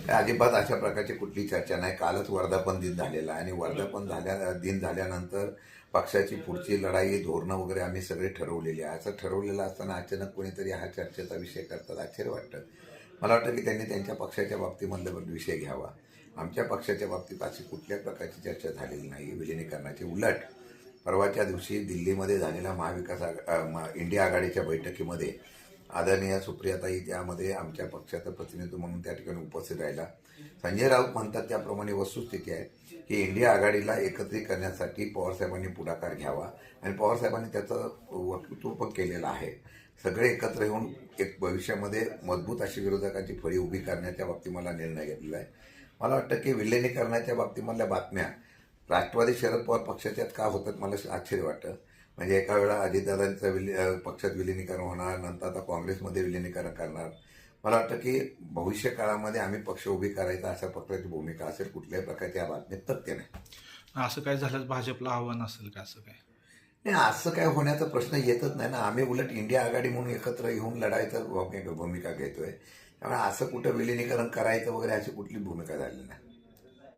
अजिबात अशा प्रकारची कुठली चर्चा नाही. कालच वर्धापन दिन झालेला आहे आणि वर्धापन दिन झाल्यानंतर पक्षाची पुढची लढाई, धोरणं वगैरे आम्ही सगळे ठरवलेली आहे. असं ठरवलेलं असताना अचानक कोणीतरी हा चर्चेचा विषय करतात, आश्चर्य वाटतं. मला वाटतं की त्यांनी त्यांच्या पक्षाच्या बाबतीमधला विषय घ्यावा. आमच्या पक्षाच्या बाबतीत अशी कुठल्याच प्रकारची चर्चा झालेली नाही विलिनीकरणाची. उलट परवाच्या दिवशी दिल्लीमध्ये झालेल्या इंडिया आघाडीच्या बैठकीमध्ये आदरणीय सुप्रियाताई त्यामध्ये आमच्या पक्षाचं प्रतिनिधित्व म्हणून त्या ठिकाणी उपस्थित राहिला. संजय राऊत म्हणतात त्याप्रमाणे वस्तुस्थिती आहे की इंडिया आघाडीला एकत्रित करण्यासाठी पवारसाहेबांनी पुढाकार घ्यावा आणि पवारसाहेबांनी त्याचं वक्तृत्व पण केलेलं आहे. सगळे एकत्र येऊन एक भविष्यामध्ये मजबूत अशी विरोधकांची फळी उभी करण्याच्या बाबतीत मला निर्णय घेतलेला आहे. मला वाटतं की विलिनीकरणाच्या बाबतीमधल्या बातम्या राष्ट्रवादी शरद पवार पक्षाच्यात का होतात मला आश्चर्य वाटतं. म्हणजे एका वेळा अजितदादांचं पक्षात विलिनीकरण होणार, नंतर आता काँग्रेसमध्ये विलिनीकरण करणार. मला वाटतं की भविष्य काळामध्ये आम्ही पक्ष उभी करायचा अशा पक्षाची भूमिका असेल. कुठल्याही प्रकारच्या बातमीत तथ्य नाही. असं काय झालं भाजपला आव्हान असेल का असं काय? नाही, असं काय होण्याचा प्रश्न येतच नाही ना. आम्ही उलट इंडिया आघाडी म्हणून एकत्र येऊन लढायचं भूमिका घेतोय. त्यामुळे असं कुठं विलिनीकरण करायचं वगैरे अशी कुठली भूमिका झाली नाही.